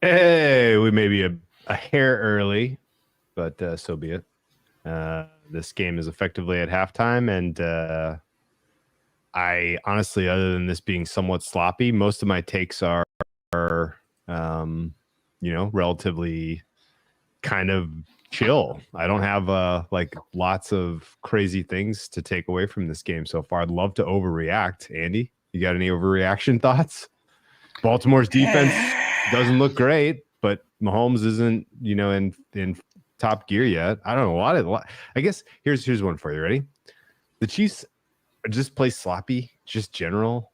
Hey, we may be a hair early, but so be it. This game is effectively at halftime, and I honestly, other than this being somewhat sloppy, most of my takes are um, relatively kind of chill. I don't have like lots of crazy things to take away from this game so far. I'd love to overreact. Andy, you got any overreaction thoughts? Baltimore's defense doesn't look great, but Mahomes isn't, in top gear yet. I don't know what. I guess here's one for you. Ready? The Chiefs just play sloppy, just general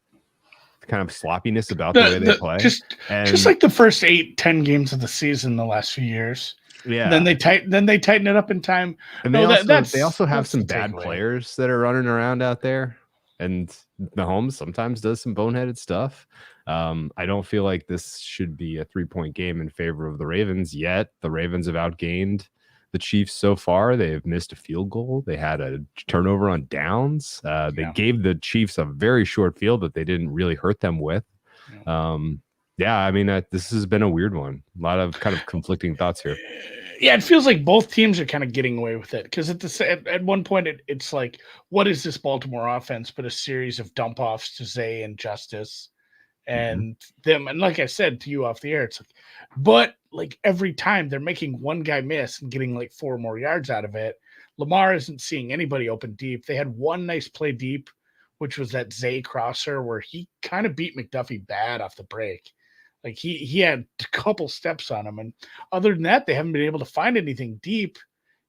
kind of sloppiness about the way they The play, just and like the first 8-10 games of the season the last few years. yeah, Then they tighten it up in time. and No, they also have that's some the bad takeaway. players that are running around out there, and Mahomes sometimes does some boneheaded stuff. I don't feel like this should be a 3-point game in favor of the Ravens yet. The Ravens have outgained the Chiefs so far. They have missed a field goal. They had a turnover on downs. They Yeah. gave the Chiefs a very short field that they didn't really hurt them with. Yeah. Yeah, I mean, this has been a weird one. A lot of kind of conflicting thoughts here. Yeah, it feels like both teams are kind of getting away with it because at one point it's like, what is this Baltimore offense but a series of dump offs to Zay and Justice Mhm. and them, and like I said to you off the air, it's like, but like every time they're making one guy miss and getting like 4 more yards out of it. Lamar isn't seeing anybody open deep. They had one nice play deep, which was that Zay crosser where he kind of beat McDuffie bad off the break. Like he had a couple steps on him, and other than that, they haven't been able to find anything deep.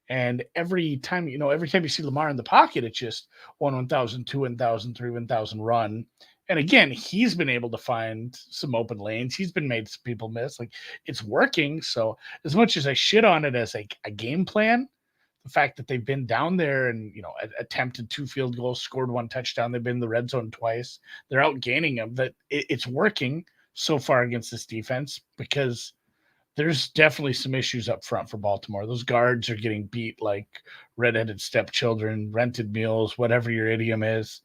And every time you see Lamar in the pocket, it's just 1,000, 2,000, 3,000 run. And again, he's been able to find some open lanes. He's been made some people miss. Like it's working. So as much as I shit on it as like a game plan, the fact that they've been down there and attempted 2 field goals, scored 1 touchdown, they've been in the red zone twice. They're out gaining them. That it's working so far against this defense because there's definitely some issues up front for Baltimore. Those guards are getting beat like redheaded stepchildren, rented meals, whatever your idiom is.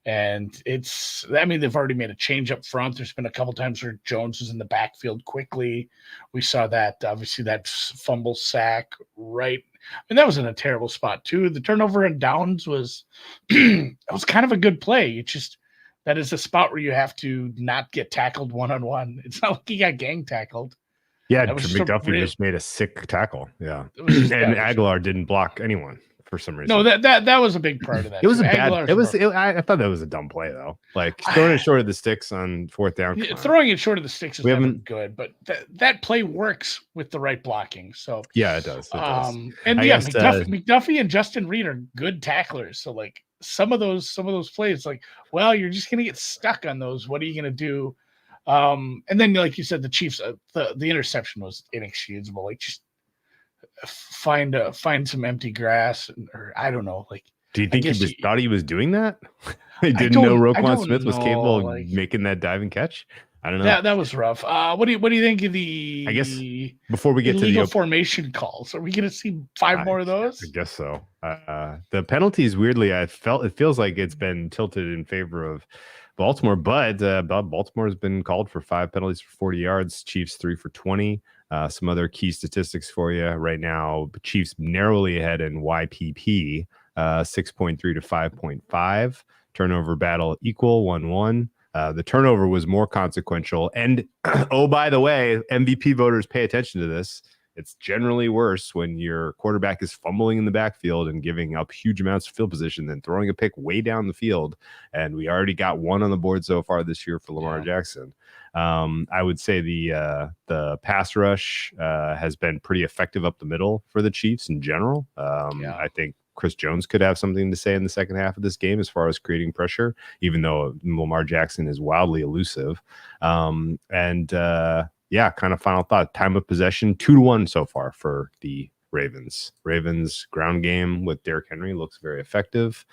And they've already made a change up front. There's been a couple times where Jones was in the backfield quickly. We saw that, obviously, that fumble sack right. And that was in a terrible spot, too. The turnover and downs was, it was kind of a good play. It just, that is a spot where you have to not get tackled one on one. It's not like he got gang tackled. Yeah, That was just a McDuffie real, just made a sick tackle. Yeah, it was just, and that was, Aguilar didn't block anyone for some no, reason. that was a big part of It that, was too. a bad. It Aguilar's was. rough. I thought that was a dumb play though. Like throwing it short of the sticks on fourth down. Come on, Throwing it short of the sticks is we never haven't. good, but that play works with the right blocking. So, Yeah, it does. It does. and I yeah, guess. McDuffie and Justin Reed are good tacklers. So, like some of those plays, like, well, you're just gonna get stuck on those. What are you gonna do? And then, like you said, the Chiefs, the interception was inexcusable. Like, just find some empty grass, or I don't know. Like, Do you I think he guess was thought he was doing that? He I didn't know I Roquan don't Smith was know. capable of Like, making that diving catch. I don't know. that was rough. What do you think of I guess the before we get to illegal formation calls? Are we going to see five I, more of I those? guess so. The penalties, weirdly, it feels like it's been tilted in favor of Baltimore, but Baltimore has been called for 5 penalties for 40 yards. Chiefs 3 for 20. Some other key statistics for you right now: Chiefs narrowly ahead in YPP, 6.3 to 5.5. Turnover battle equal 1-1. The turnover was more consequential. And oh, by the way, MVP voters pay attention to this. It's generally worse when your quarterback is fumbling in the backfield and giving up huge amounts of field position than throwing a pick way down the field. And we already got one on the board so far this year for Lamar Jackson. I would say the pass rush has been pretty effective up the middle for the Chiefs in general. I think Chris Jones could have something to say in the second half of this game as far as creating pressure, even though Lamar Jackson is wildly elusive. Yeah, kind of final thought. Time of possession, 2-1 so far for the Ravens. Ravens ground game with Derrick Henry looks very effective.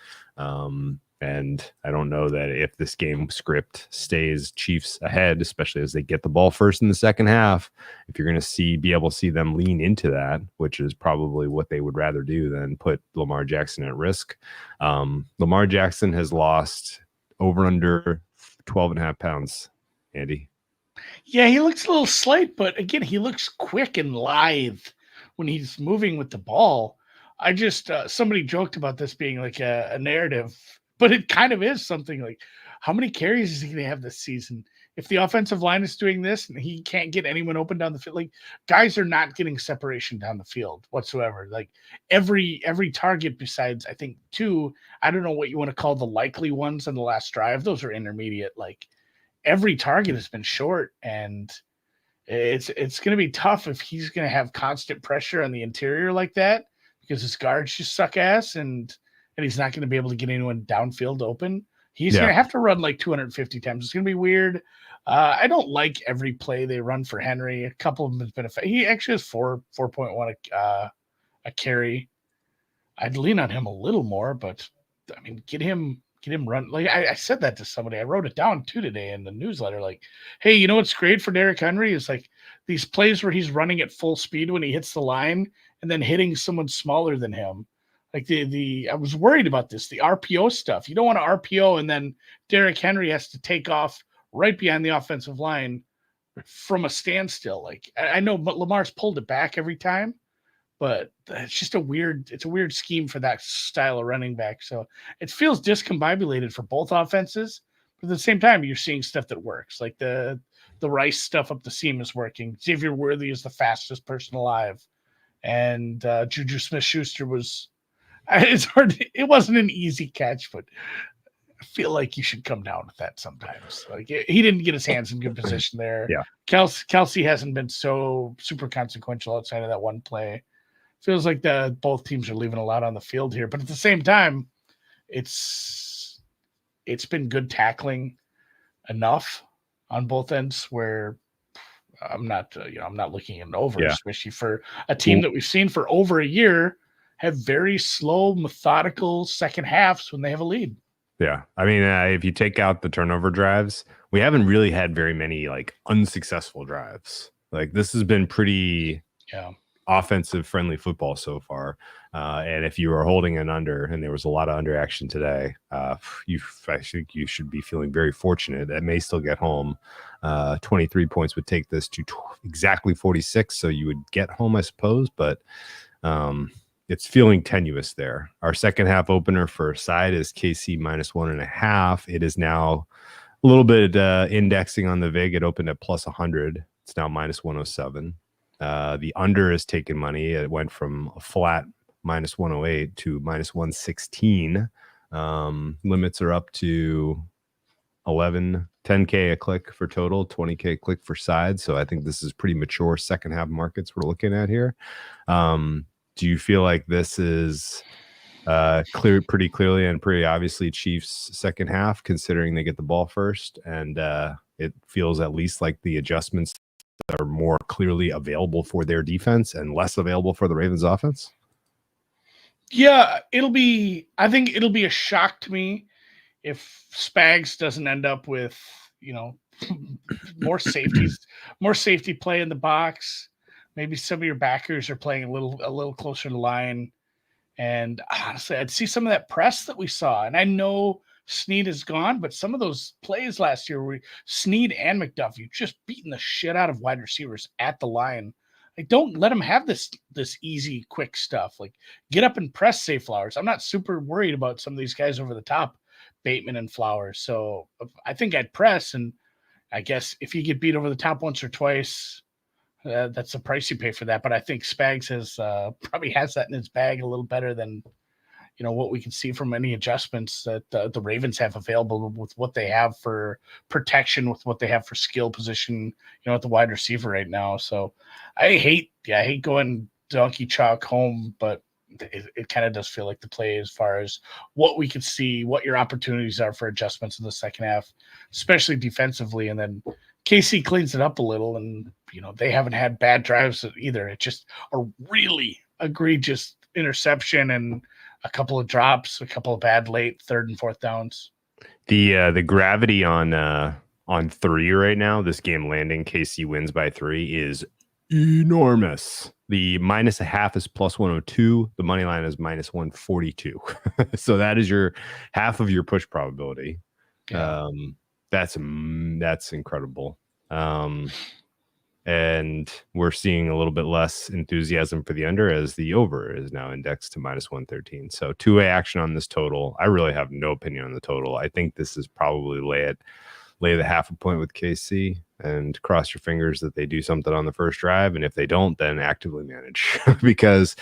And I don't know that if this game script stays Chiefs ahead, especially as they get the ball first in the second half, if you're going to be able to see them lean into that, which is probably what they would rather do than put Lamar Jackson at risk. Lamar Jackson has lost over under 12 and a half pounds, Andy. Yeah, he looks a little slight, but again, he looks quick and lithe when he's moving with the ball. I just somebody joked about this being like a narrative, but it kind of is something like how many carries is he going to have this season? If the offensive line is doing this and he can't get anyone open down the field, like guys are not getting separation down the field whatsoever. Like every target besides I think two, I don't know what you want to call the likely ones on the last drive. Those are intermediate. Like every target has been short, and it's going to be tough if he's going to have constant pressure on the interior like that because his guards just suck ass, and he's not going to be able to get anyone downfield open. He's going Yeah. to have to run like 250 times. It's going to be weird. I don't like every play they run for Henry. A couple of them has been he actually has 4.1 a carry. I'd lean on him a little more, but I mean, get him run. Like I said that to somebody. I wrote it down too today in the newsletter. Like, hey, you know what's great for Derrick Henry is like these plays where he's running at full speed when he hits the line and then hitting someone smaller than him. Like the I was worried about this, the RPO stuff. You don't want to RPO and then Derrick Henry has to take off right behind the offensive line from a standstill. Like I know, but Lamar's pulled it back every time, but it's a weird scheme for that style of running back. So it feels discombobulated for both offenses, but at the same time, you're seeing stuff that works. Like the Rice stuff up the seam is working. Xavier Worthy is the fastest person alive, and Juju Smith-Schuster was. It's hard. It wasn't an easy catch, but I feel like you should come down with that sometimes. Like he didn't get his hands in good position there. Yeah. Kelsey hasn't been so super consequential outside of that one play. Feels like both teams are leaving a lot on the field here, but at the same time, it's been good tackling enough on both ends where I'm not looking at over, Yeah. especially for a team that we've seen for over a year have very slow, methodical second halves when they have a lead. Yeah. I mean, if you take out the turnover drives, we haven't really had very many like unsuccessful drives. Like this has been pretty offensive friendly football so far. And if you are holding an under, and there was a lot of under action today, I think you should be feeling very fortunate. That may still get home. 23 points would take this to exactly 46. So you would get home, I suppose, but it's feeling tenuous there. Our second half opener for side is KC -1.5. It is now a little bit indexing on the VIG. It opened at +100. It's now -107. The under is taking money. It went from a flat -108 to -116. Limits are up to 10K a click for total, 20K a click for side. So I think this is pretty mature second half markets we're looking at here. Do you feel like this is pretty clearly and pretty obviously Chiefs second half, considering they get the ball first, and it feels at least like the adjustments are more clearly available for their defense and less available for the Ravens offense? Yeah, I think it'll be a shock to me if Spags doesn't end up with, more safety play in the box. Maybe some of your backers are playing a little closer to line. And honestly, I'd see some of that press that we saw. And I know Snead is gone, but some of those plays last year were Snead and McDuffie just beating the shit out of wide receivers at the line. Like, don't let them have this easy, quick stuff. Like, get up and press, say Flowers. I'm not super worried about some of these guys over the top, Bateman and Flowers. So I think I'd press, and I guess if you get beat over the top once or twice, that's the price you pay for that. But I think Spags probably has that in his bag a little better than what we can see from any adjustments that the Ravens have available with what they have for protection, with what they have for skill position, at the wide receiver right now. So I hate going donkey chalk home, but it kind of does feel like the play as far as what we can see, what your opportunities are for adjustments in the second half, especially defensively. And then KC cleans it up a little, and they haven't had bad drives either. It's just a really egregious interception and a couple of drops, a couple of bad late third and fourth downs. The gravity on 3 right now, this game landing KC wins by 3, is enormous. The -0.5 is +102. The money line is -142. So that is your half of your push probability. Yeah. That's incredible. And we're seeing a little bit less enthusiasm for the under as the over is now indexed to -113. So two-way action on this total. I really have no opinion on the total. I think this is probably lay the half a point with KC and cross your fingers that they do something on the first drive. And if they don't, then actively manage because,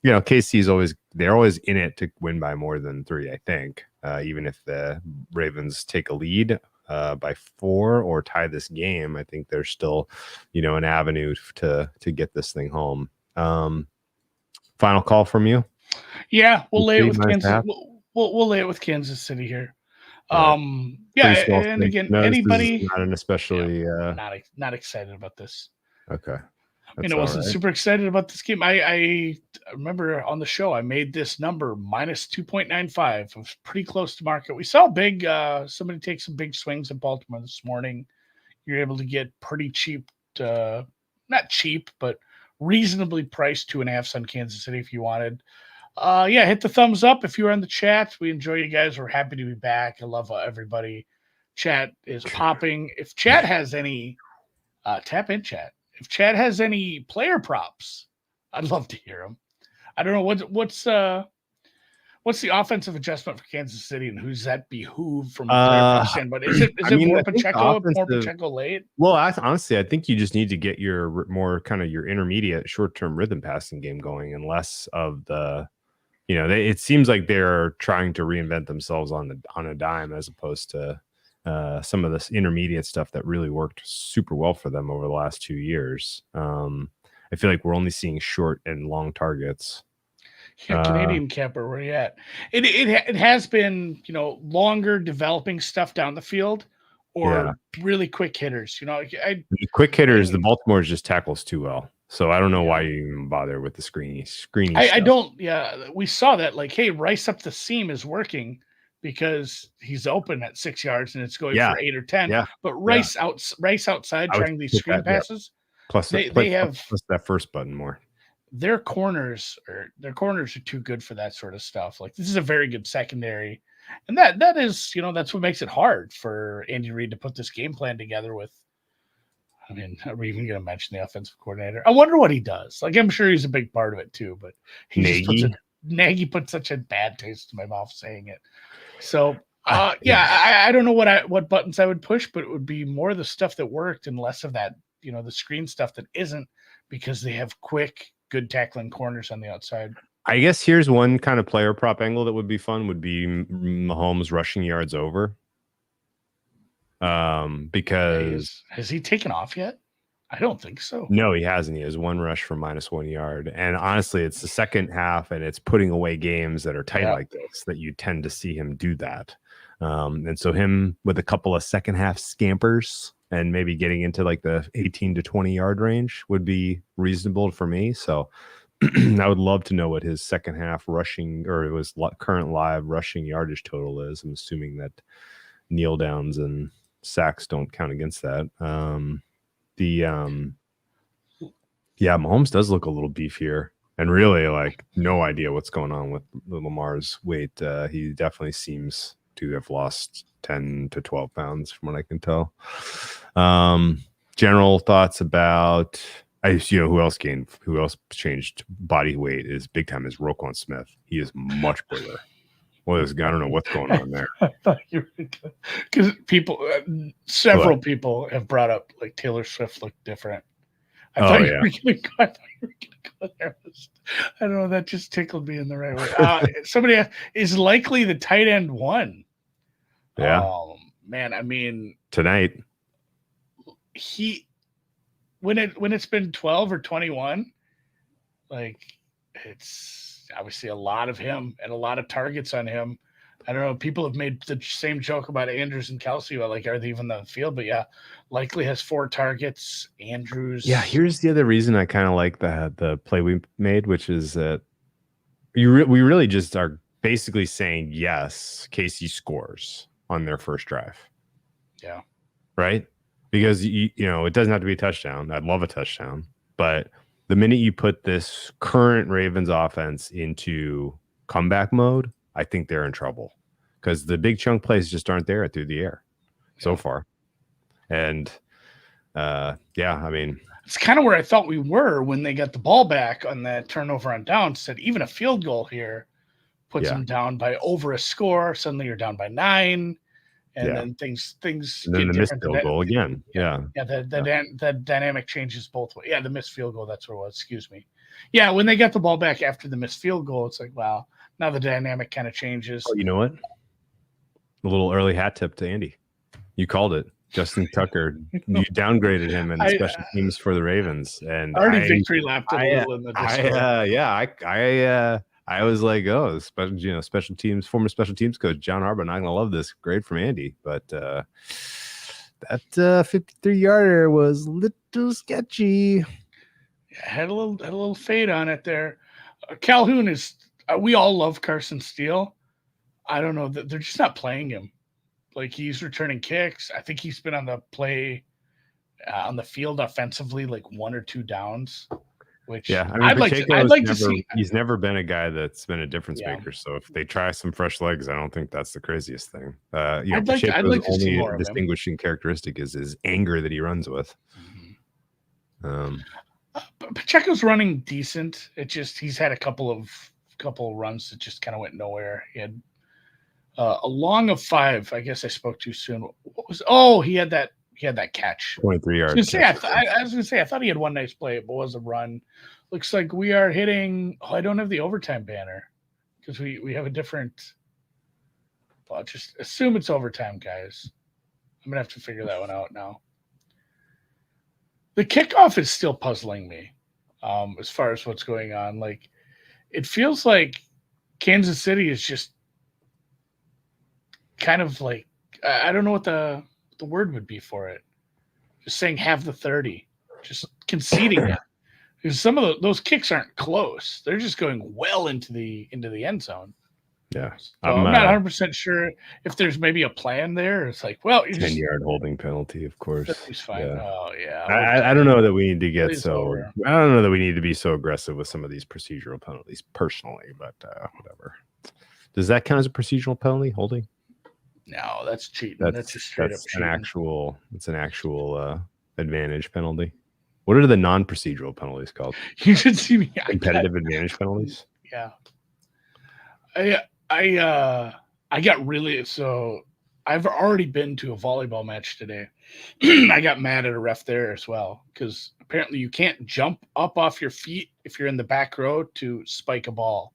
KC is they're always in it to win by more than 3, I think, even if the Ravens take a lead by 4 or tie this game. I think there's still, an avenue to get this thing home. Final call from you. Yeah, we'll lay it with Kansas. We'll lay it with Kansas City here. Right. And again, anybody not an especially not excited about this. Okay. I wasn't super excited about this game. I remember on the show I made this number -2.95. It was pretty close to market. We saw big somebody take some big swings in Baltimore this morning. You're able to get pretty cheap, not cheap, but reasonably priced 2.5 on Kansas City if you wanted. Hit the thumbs up if you were in the chat. We enjoy you guys. We're happy to be back. I love everybody. Chat is popping. If chat has any, tap in chat. If chat has any player props, I'd love to hear them. I don't know what's the offensive adjustment for Kansas City, and who's that behoove from a player prop standpoint? Is it more Pacheco late? Well, honestly, I think you just need to get your more kind of your intermediate short-term rhythm passing game going, and less of the, it seems like they're trying to reinvent themselves on a dime as opposed to some of this intermediate stuff that really worked super well for them over the last 2 years. I feel like we're only seeing short and long targets. Yeah, Canadian camper, where you at? It has been, longer developing stuff down the field, or really quick hitters. Quick hitters. The Baltimore just tackles too well. So I don't know why you even bother with the screening. I don't. Yeah, we saw that. Like, hey, Rice up the seam is working because he's open at 6 yards and it's going for 8 or 10. Yeah. But Rice outside trying these screen passes. Plus they have that first button more. Their corners are too good for that sort of stuff. Like, this is a very good secondary, and that is, that's what makes it hard for Andy Reid to put this game plan together with. I mean, are we even going to mention the offensive coordinator? I wonder what he does. Like, I'm sure he's a big part of it too, but Nagy put such a bad taste in my mouth saying it. So, I don't know what buttons I would push, but it would be more the stuff that worked and less of that, the screen stuff that isn't, because they have quick, good tackling corners on the outside. I guess here's one kind of player prop angle that would be fun would be Mahomes rushing yards over. Because has he taken off yet? I don't think so. No, he hasn't. He has one rush for -1 yard. And honestly, it's the second half and it's putting away games that are tight like this that you tend to see him do that. And so him with a couple of second half scampers and maybe getting into like the 18 to 20 yard range would be reasonable for me. So I would love to know what his second half rushing, or it was current live rushing yardage total is. I'm assuming that kneel downs and sacks don't count against that. Mahomes does look a little beefier and really like no idea what's going on with Lamar's weight. He definitely seems to have lost 10 to 12 pounds from what I can tell. General thoughts about who else changed body weight is big time is Roquan Smith. He is much bigger. Well, I don't know what's going on there. I thought you were because several people have brought up like Taylor Swift looked different. I thought you were going to go there. I don't know. That just tickled me in the right way. Somebody asked, is likely the tight end one? Yeah. Man, I mean, tonight when it's been 12 or 21, like it's obviously a lot of him and a lot of targets on him. I don't know. People have made the same joke about Andrews and Kelsey. Like, are they even on the field? But yeah, likely has 4 targets. Andrews. Yeah, here's the other reason I kind of like the play we made, which is that we really just are basically saying yes, Casey scores on their first drive. Yeah. Right? Because it doesn't have to be a touchdown. I'd love a touchdown, but the minute you put this current Ravens offense into comeback mode, I think they're in trouble because the big chunk plays just aren't there through the air so far. And yeah, I mean, it's kind of where I thought we were when they got the ball back on that turnover on downs. Said even a field goal here puts yeah, them down by over a score. Suddenly you're down by 9, and yeah. then things And then get the missed different. field goal again. Yeah. Yeah, Yeah. the dynamic changes both ways. Yeah, the missed field goal. That's what it was. Excuse me. Yeah, when they got the ball back after the missed field goal, it's like, wow, now the dynamic kind of changes. Oh, you know what? A little early hat tip to Andy. You called it. Justin Tucker, you downgraded him in special teams for the Ravens, and already victory lapped it a little in the Discord. I was like, oh, special teams, former special teams coach John Harbaugh, not gonna love this grade from Andy, but that 53-yarder was a little sketchy. Yeah, had a little fade on it there. Calhoun is. We all love Carson Steele. I don't know that they're just not playing him. Like he's returning kicks. I think he's been on the play on the field offensively like 1 or 2 downs. Which yeah, I mean, I'd like to see. He's never been a guy that's been a difference maker. So if they try some fresh legs, I don't think that's the craziest thing. I'd like to see more of him. Distinguishing characteristic is his anger that he runs with. Pacheco's running decent. It just he's had a couple runs that just kind of went nowhere. He had a long of 5. I guess I spoke too soon. What was? Oh, he had that catch. 23 yards. I was gonna say I thought he had one nice play, but was a run. Looks like we are hitting. Oh, I don't have the overtime banner because we have a different. Well, just assume it's overtime, guys. I'm gonna have to figure that one out now. The kickoff is still puzzling me, as far as what's going on. Like, it feels like Kansas City is just kind of like I don't know what the word would be for it. Just saying have the 30, just conceding it. Because some of those kicks aren't close; they're just going well into the end zone. Yeah, so I'm not 100% sure if there's maybe a plan there. It's like, well, 10-yard holding penalty, of course. He's fine. Yeah. Oh yeah. I don't know that we need to get so. I don't know that we need to be so aggressive with some of these procedural penalties, personally. But whatever. Does that count as a procedural penalty? Holding? No, that's cheating. That's just straight up cheating. It's an actual advantage penalty. What are the non-procedural penalties called? You should see me. Competitive advantage penalties. Yeah. I got really so. I've already been to a volleyball match today. I got mad at a ref there as well because apparently you can't jump up off your feet if you're in the back row to spike a ball.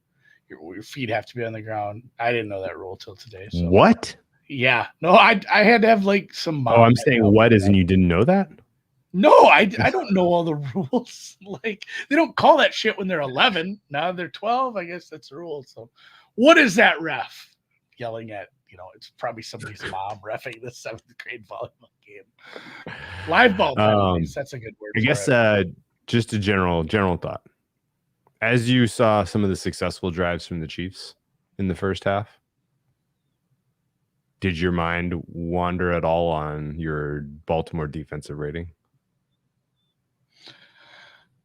Your feet have to be on the ground. I didn't know that rule till today. So. What? Yeah. No, I had to have like some. I'm saying what is, and you didn't know that? No, I don't know all the rules. Like they don't call that shit when they're 11. Now they're 12. I guess that's the rule. So, what is that ref yelling at? It's probably somebody's mom reffing the 7th grade volleyball game. Live ball penalties. That's a good word. I guess just a general thought. As you saw some of the successful drives from the Chiefs in the first half, did your mind wander at all on your Baltimore defensive rating?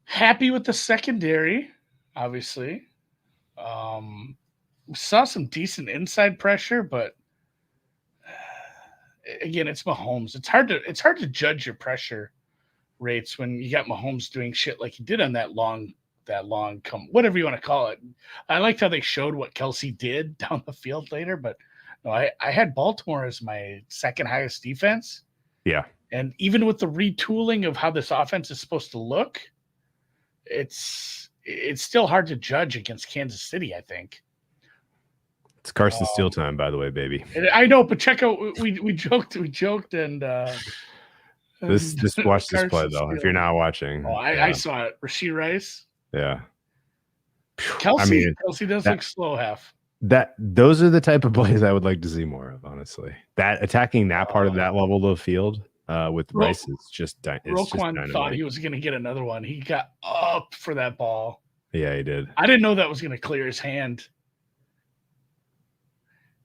Happy with the secondary, obviously. Saw some decent inside pressure, but again, it's Mahomes. It's hard to judge your pressure rates when you got Mahomes doing shit like he did on that long whatever you want to call it. I liked how they showed what Kelsey did down the field later, but no, I had Baltimore as my second highest defense. Yeah. And even with the retooling of how this offense is supposed to look, it's still hard to judge against Kansas City, I think. It's Carson Steele time, by the way, baby. I know Pacheco. We joked, and this watch this play though. Steele. If you're not watching, I saw it. Rasheed Rice. Yeah. Kelsey does look slow half. Those are the type of plays I would like to see more of, honestly. That attacking that part of that level of the field with Rice is just Roquan thought he was going to get another one. He got up for that ball. Yeah, he did. I didn't know that was going to clear his hand.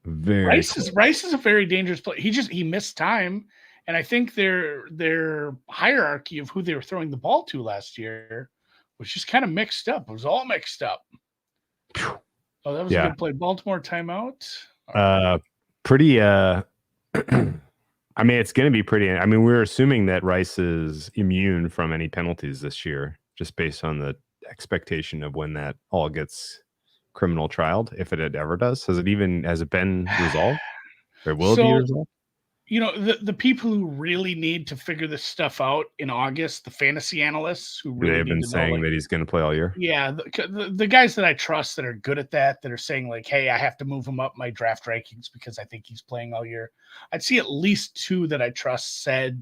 Rice is a very dangerous player. He missed time, and I think their hierarchy of who they were throwing the ball to last year was just kind of mixed up. It was all mixed up. Oh, that was a good play. Baltimore timeout. I mean, it's going to be pretty. I mean, we're assuming that Rice is immune from any penalties this year, just based on the expectation of when that all gets criminal trialed, if it ever does. Has it been resolved, or will it be So, resolved? the people who really need to figure this stuff out in August, the fantasy analysts who They really have need been to know, saying like, that he's going to play all year. yeah, the guys that I trust that are good at that are saying, like, hey, I have to move him up my draft rankings because I think he's playing all year. I'd see at least two that I trust said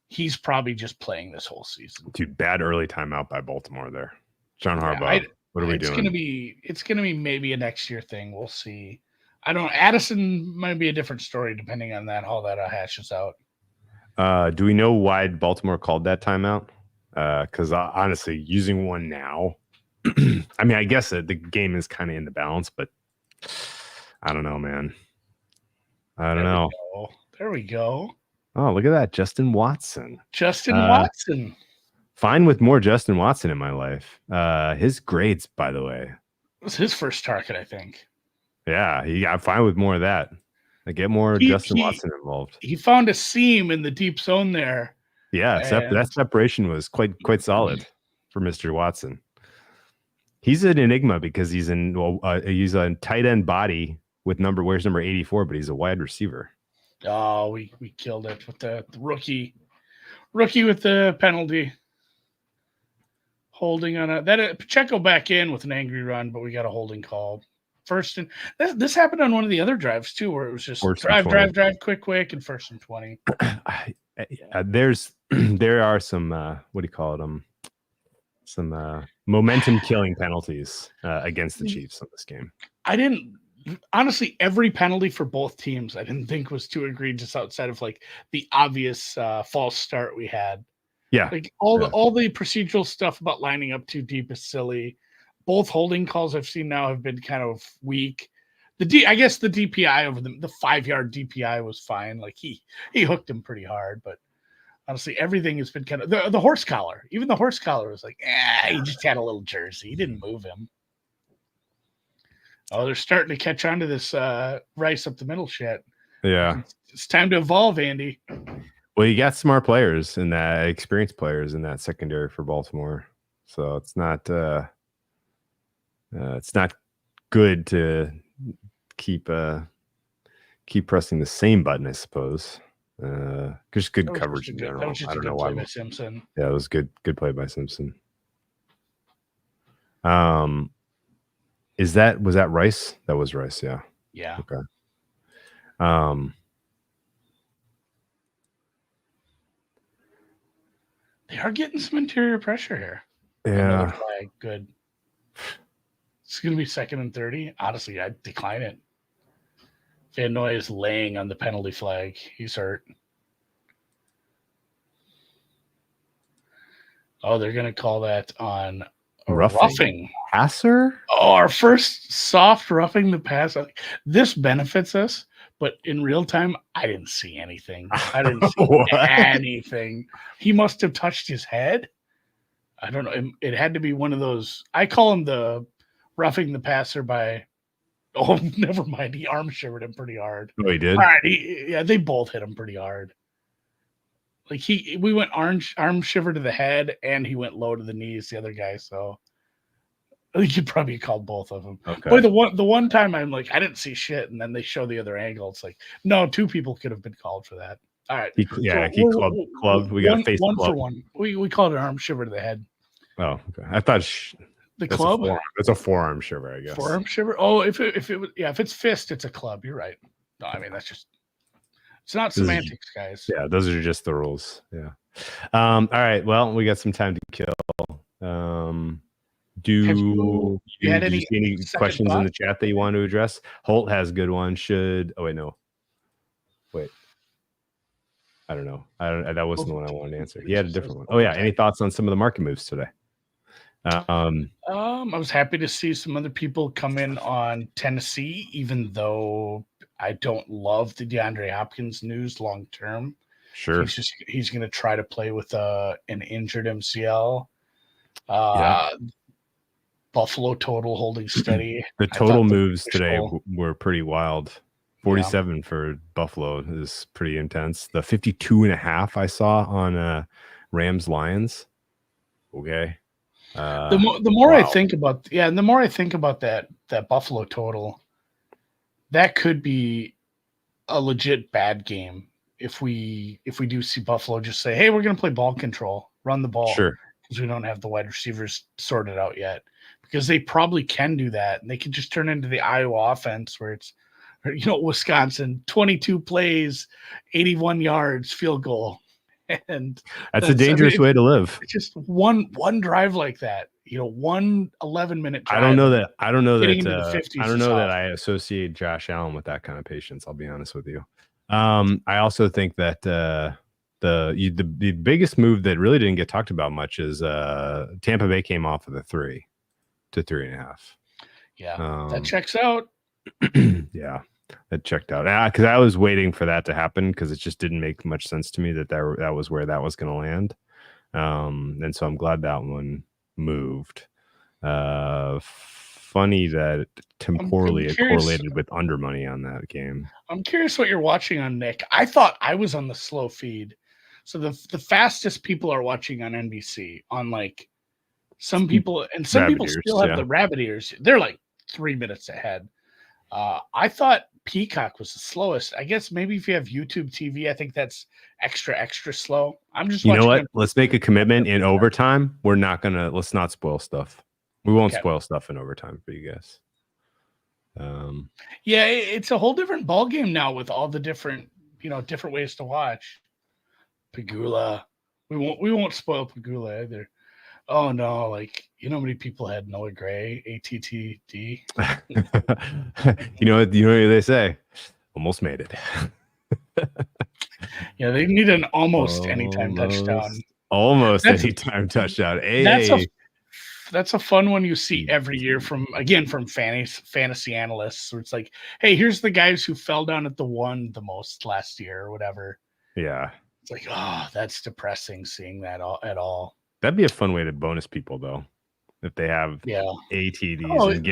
he's probably just playing this whole season. Dude, bad early timeout by Baltimore there. John Yeah, Harbaugh, what are we it's doing? gonna be maybe a next year thing. We'll see. I don't. Addison might be a different story depending on that how that hashes out. Do we know why Baltimore called that timeout? Because honestly, using one now, I mean, I guess the game is kind of in the balance, but I don't know, man. I don't know. There we go. Oh, look at that, Justin Watson. Justin Watson. Fine with more Justin Watson in my life. His grades, by the way. It was his first target, I think. Yeah, I'm fine with more of that. I get more Justin Watson involved. He found a seam in the deep zone there. Yeah, that separation was quite solid for Mr. Watson. He's an enigma because he's a tight end body with wears number 84, but he's a wide receiver. Oh, we killed it with the rookie with the penalty. Holding on Pacheco back in with an angry run, but we got a holding call. First and this happened on one of the other drives too, where it was just drive, quick, and 1st and 20. There are some what do you call it? Some momentum killing penalties against the Chiefs in this game. Honestly, every penalty for both teams I didn't think was too egregious outside of like the obvious false start we had. Yeah, like all the procedural stuff about lining up too deep is silly. Both holding calls I've seen now have been kind of weak. I guess the DPI over the 5-yard DPI was fine. Like he hooked him pretty hard, but honestly, everything has been kind of the horse collar. Even the horse collar was like, he just had a little jersey. He didn't move him. Oh, they're starting to catch on to this Rice up the middle shit. Yeah, it's time to evolve, Andy. Well, you got smart players and that experienced players in that secondary for Baltimore, so it's not good to keep pressing the same button, I suppose. Just good coverage in general. I don't know why. By Simpson. Yeah, it was good play by Simpson. Was that Rice? That was Rice. Yeah. Yeah. Okay. They are getting some interior pressure here. Yeah. Flag. Good. It's going to be 2nd and 30. Honestly, I'd decline it. Van Noy is laying on the penalty flag. He's hurt. Oh, they're going to call that on roughing. Passer? Oh, our first soft roughing the passer. This benefits us. But in real time, I didn't see anything. I didn't see anything. He must have touched his head. I don't know. It had to be one of those. I call him the roughing the passer by. Oh, never mind. He arm shivered him pretty hard. Oh, he did? All right. They both hit him pretty hard. Like we went arm shiver to the head, and he went low to the knees, the other guy. So I think you probably called both of them. Okay. Boy, the one time I'm like, I didn't see shit, and then they show the other angle. It's like, no, 2 people could have been called for that. All right. He club. We got to face one club. for one. We called it an arm shiver to the head. Oh, okay. I thought the club. It's a forearm shiver, I guess. Forearm shiver. Oh, if it's fist, it's a club. You're right. No, I mean that's just. It's not semantics, guys. Yeah, those are just the rules. Yeah. All right. Well, we got some time to kill. Do you see any questions in the chat that you want to address? Holt has a good one. Wait. I don't know. That wasn't the one I wanted to answer. He had a different one. Oh yeah. Any thoughts on some of the market moves today? I was happy to see some other people come in on Tennessee, even though I don't love the DeAndre Hopkins news long term. Sure. He's going to try to play with an injured MCL. Buffalo total holding steady. The total moves today were pretty wild. Yeah. 47 for Buffalo is pretty intense. The 52.5 I saw on Rams Lions. Okay. The more I Wow. think about and the more I think about that Buffalo total, that could be a legit bad game if we do see Buffalo just say, "Hey, we're going to play ball control, run the ball," Sure. because we don't have the wide receivers sorted out yet. Because they probably can do that, and they can just turn into the Iowa offense where it's, Wisconsin, 22 plays, 81 yards, field goal, and That's a dangerous way to live. it's just one drive like that. 1 11-minute I don't drive know and that. I don't know getting that. into the I 50s don't is know that tough. I associate Josh Allen with that kind of patience. I'll be honest with you. I also think that the biggest move that really didn't get talked about much is Tampa Bay came off of the 3 to 3.5. Yeah, that Um, checks out. yeah, that checked out. Because I was waiting for that to happen because it just didn't make much sense to me that was where that was going to land. And so I'm glad that one moved. Funny that I'm temporally it curious. correlated with under money on that game. I'm curious what you're watching on Nick. I thought I was on the slow feed. So the fastest people are watching on NBC on like some Rabbit people ears, still have yeah. the rabbit ears. They're like 3 minutes ahead. I thought Peacock was the slowest. I guess maybe if you have YouTube TV, I think that's extra slow. I'm just You know watching what? on Let's make a commitment in overtime. Let's not spoil stuff. We won't okay. spoil stuff in overtime for you guys. Yeah, it's a whole different ball game now with all the different ways to watch. Pagula. We won't spoil Pagula either. Oh no, like how many people had Noah Gray, ATTD? You know what they say? Almost made it. Yeah, they need an almost anytime touchdown. Almost That's anytime touchdown. that's a A that's a fun one you see T every year T. from fantasy analysts. Where it's like, hey, here's the guys who fell down at the one the most last year or whatever. Yeah. It's like, oh, that's depressing seeing that at all. That'd be a fun way to bonus people though. If they have Yeah. ATDs Oh, and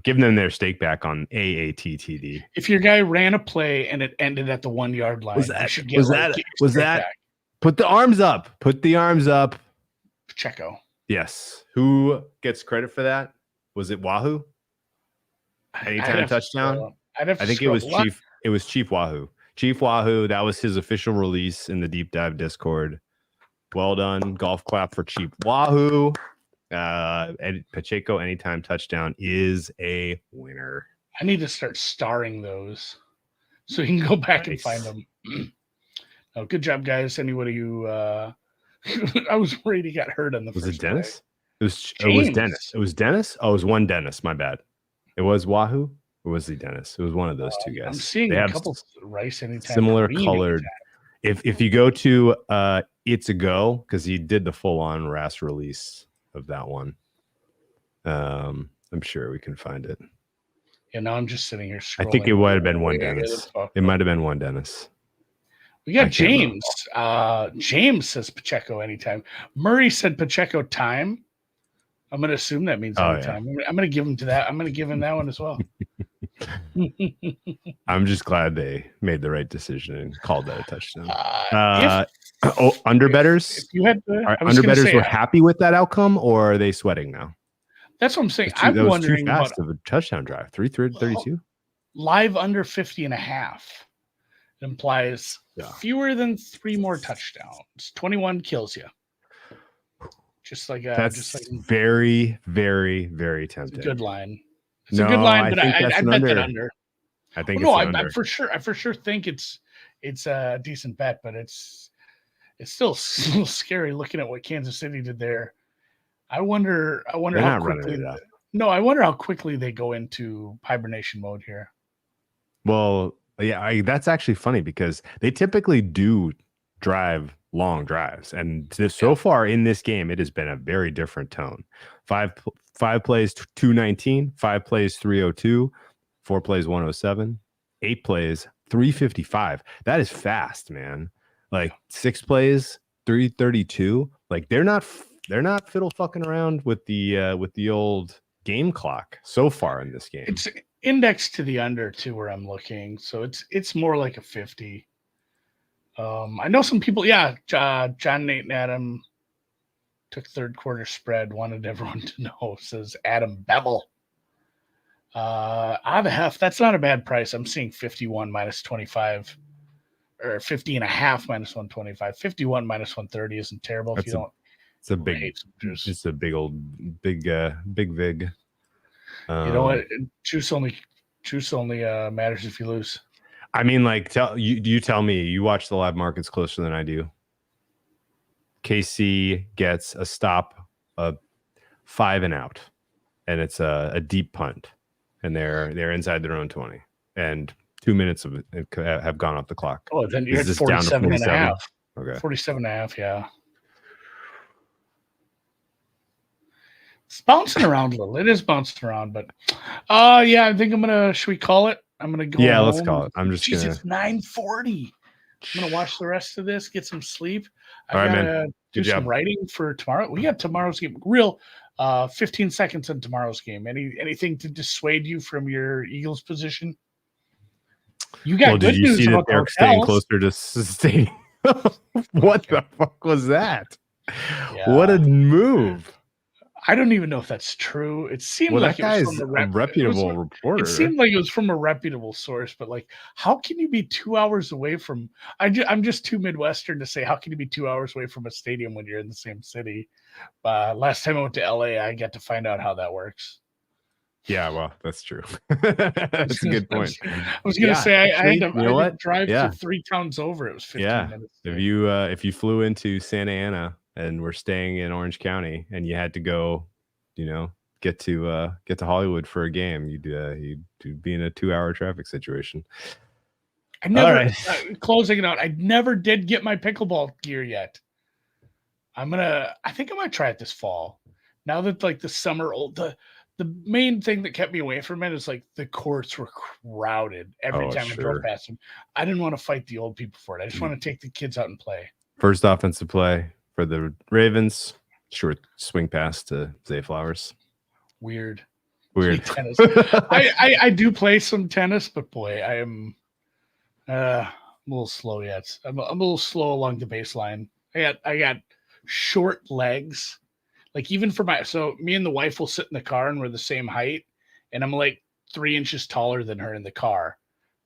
give them their stake back on AATTD. if your guy ran a play and it ended at the 1 yard Was line, you that should get your stake back. put the arms up? Put the arms up. Pacheco. Yes. Who gets credit for that? Was it Wahoo? Anytime touchdown? I'd have to I think scroll. it was Chief Wahoo. Chief Wahoo, that was his official release in the deep dive Discord. Well done. Golf clap for Chief Wahoo. Pacheco anytime touchdown is a winner. I need to start starring those so you can go back and find them. Oh, good job, guys. Anybody who I was worried he got hurt on the Was first it Dennis? play. It was Dennis. It was Dennis. Oh, it was one Dennis. My bad. It was Wahoo. Or was he Dennis? It was one of those two guys. I'm seeing they a have couple Rice anytime. similar Green colored. anytime. If you go to It's a Go, because he did the full on RAS release of that one. I'm sure we can find it. Yeah, now I'm just sitting here scrolling. I think it might have been one Dennis. It might have been one Dennis. We got James. James says Pacheco anytime. Murray said Pacheco time. I'm going to assume that means anytime. Yeah. I'm going to give him to that. I'm going to give him that one as well. I'm just glad they made the right decision and called that a touchdown. Underbetters? Underbetters were happy with that outcome, or are they sweating now? That's what I'm saying. I'm wondering too fast of a touchdown drive. 32. Live under 50.5. It implies fewer than 3 more touchdowns. 21 kills you. That's very, very, very tempting. It's a good line. It's a good line, but I bet that under. I think I for sure think it's a decent bet, but it's still a little scary looking at what Kansas City did there. I wonder how quickly. I wonder how quickly they go into hibernation mode here. Well, yeah, that's actually funny because they typically do drive long drives, and so far in this game, it has been a very different tone. Five plays 219, 5 plays 302, 4 plays 107, 8 plays 355. That is fast, man. Like 6 plays 332. Like they're not fiddle fucking around with the old game clock so far in this game. index to the under too, where I'm looking. So it's more like a 50. I know some people. Yeah, John, Nate, and Adam took third quarter spread. Wanted everyone to know. Says Adam Bevel. The half. That's not a bad price. I'm seeing 51 minus 25. Or 50 and a half minus 125. 51 minus 130 isn't terrible if you don't. It's a big, just a big old, big vig. You know what? Juice only matters if you lose. I mean, like, you tell me. You watch the live markets closer than I do. KC gets a stop, a 5 and out, and it's a deep punt, and they're inside their own 20, and 2 minutes of it have gone off the clock. Oh, then you're at 47 and a half. Okay. 47 and a half, yeah. It's bouncing around a little. It is bouncing around, but yeah, I think should we call it? I'm gonna go. Yeah, let's call it. I'm just gonna. It's 9:40. I'm gonna watch the rest of this, get some sleep. I gotta do some writing for tomorrow. We got tomorrow's game. Real 15 seconds in tomorrow's game. Anything to dissuade you from your Eagles position? You got good news see about they're staying closer to staying? What the fuck was that? Yeah. What a move! I don't even know if that's true. It seemed like it was from a reputable reporter. It seemed like it was from a reputable source, but like, how can you be 2 hours away from? I'm just too Midwestern to say how can you be 2 hours away from a stadium when you're in the same city. Last time I went to LA, I got to find out how that works. Yeah, well, that's true. That's a good point. I was gonna say I had to drive to 3 towns over. It was 15 minutes. If you flew into Santa Ana and we're staying in Orange County and you had to go, get to Hollywood for a game, you'd be in a 2-hour traffic situation. I never closing it out. I never did get my pickleball gear yet. I think I might try it this fall. Now that like the summer the main thing that kept me away from it is like the courts were crowded every time I drove past them. I didn't want to fight the old people for it. I just want to take the kids out and play. First offensive play for the Ravens, short swing pass to Zay Flowers. Weird. Tennis. I do play some tennis, but boy, I am a little slow yet. I'm a little slow along the baseline. I got short legs. Like even for me and the wife will sit in the car and we're the same height, and I'm like 3 inches taller than her in the car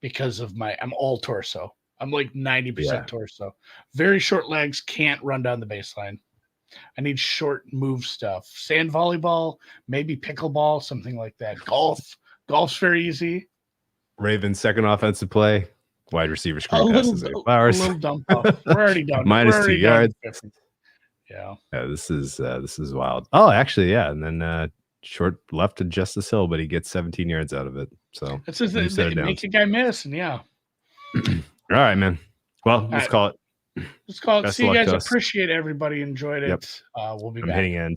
because of I'm all torso. I'm like 90% torso. Very short legs, can't run down the baseline. I need short move stuff. Sand volleyball, maybe pickleball, something like that. Golf's very easy. Ravens second offensive play. Wide receiver screen passes. Flowers. A little dump off. We're already down. Minus 2 yards. Yeah. This is wild. Oh, actually, yeah. And then short left to Justice Hill, but he gets 17 yards out of it. So it's just they make a guy miss, and yeah. All right, man. Well, let's call it. Let's call it. See you guys. Appreciate everybody. Enjoyed it. Yep. We'll be back. Hitting end.